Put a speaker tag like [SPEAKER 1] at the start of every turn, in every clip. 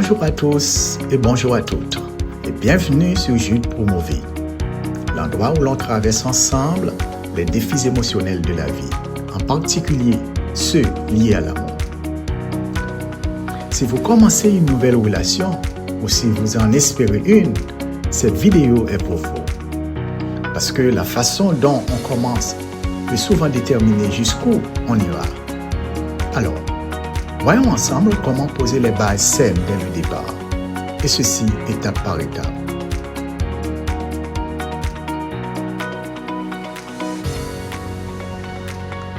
[SPEAKER 1] Bonjour à tous et bonjour à toutes et bienvenue sur Jude pour nos vies, l'endroit où l'on traverse ensemble les défis émotionnels de la vie, en particulier ceux liés à l'amour. Si vous commencez une nouvelle relation ou si vous en espérez une, cette vidéo est pour vous. Parce que la façon dont on commence peut souvent déterminer jusqu'où on ira. Alors, voyons ensemble comment poser les bases saines dès le départ, et ceci étape par étape.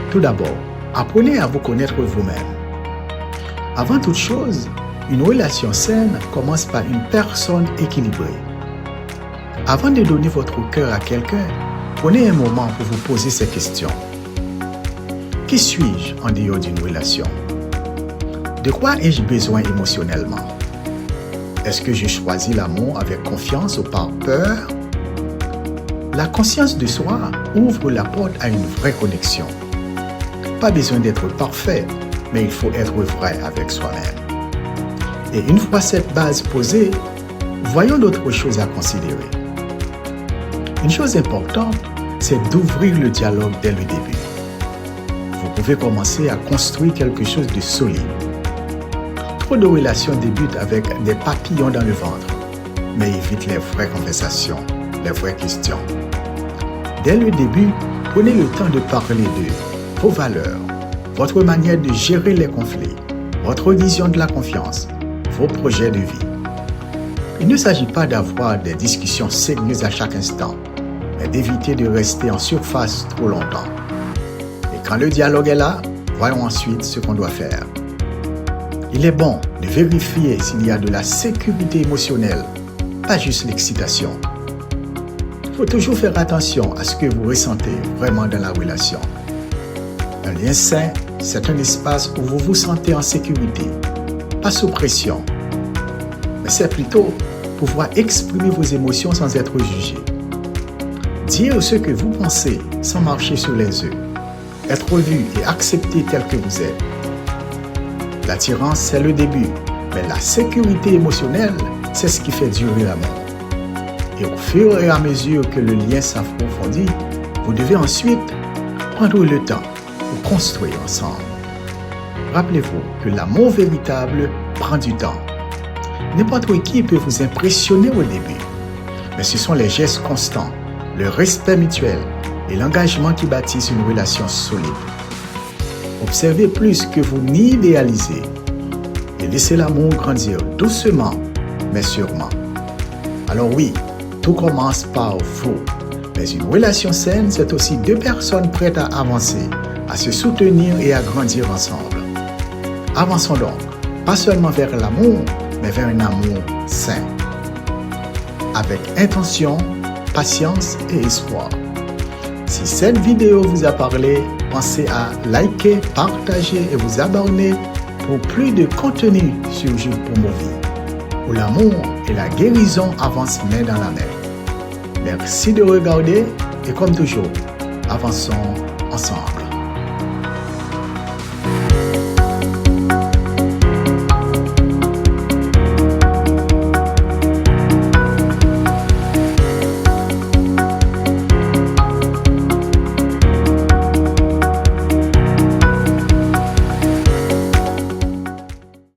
[SPEAKER 1] Tout d'abord, apprenez à vous connaître vous-même. Avant toute chose, une relation saine commence par une personne équilibrée. Avant de donner votre cœur à quelqu'un, prenez un moment pour vous poser ces questions. Qui suis-je en dehors d'une relation? De quoi ai-je besoin émotionnellement? Est-ce que je choisis l'amour avec confiance ou par peur? La conscience de soi ouvre la porte à une vraie connexion. Pas besoin d'être parfait, mais il faut être vrai avec soi-même. Et une fois cette base posée, voyons d'autres choses à considérer. Une chose importante, c'est d'ouvrir le dialogue dès le début. Vous pouvez commencer à construire quelque chose de solide. Trop de relations débutent avec des papillons dans le ventre, mais évite les vraies conversations, les vraies questions. Dès le début, prenez le temps de parler de vos valeurs, votre manière de gérer les conflits, votre vision de la confiance, vos projets de vie. Il ne s'agit pas d'avoir des discussions sérieuses à chaque instant, mais d'éviter de rester en surface trop longtemps. Et quand le dialogue est là, voyons ensuite ce qu'on doit faire. Il est bon de vérifier s'il y a de la sécurité émotionnelle, pas juste l'excitation. Il faut toujours faire attention à ce que vous ressentez vraiment dans la relation. Un lien sain, c'est un espace où vous vous sentez en sécurité, pas sous pression. Mais c'est plutôt pouvoir exprimer vos émotions sans être jugé. Dire ce que vous pensez sans marcher sur les œufs. Être vu et accepté tel que vous êtes. L'attirance, c'est le début, mais la sécurité émotionnelle, c'est ce qui fait durer l'amour. Et au fur et à mesure que le lien s'approfondit, vous devez ensuite prendre le temps pour construire ensemble. Rappelez-vous que l'amour véritable prend du temps. N'importe qui peut vous impressionner au début, mais ce sont les gestes constants, le respect mutuel et l'engagement qui bâtissent une relation solide. Observez plus que vous n'idéalisez et laissez l'amour grandir doucement, mais sûrement. Alors oui, tout commence par vous, mais une relation saine, c'est aussi deux personnes prêtes à avancer, à se soutenir et à grandir ensemble. Avançons donc, pas seulement vers l'amour, mais vers un amour sain, avec intention, patience et espoir. Si cette vidéo vous a parlé, pensez à liker, partager et vous abonner pour plus de contenu sur Jude pour nos vies, où l'amour et la guérison avancent main dans la main. Merci de regarder et comme toujours, avançons ensemble.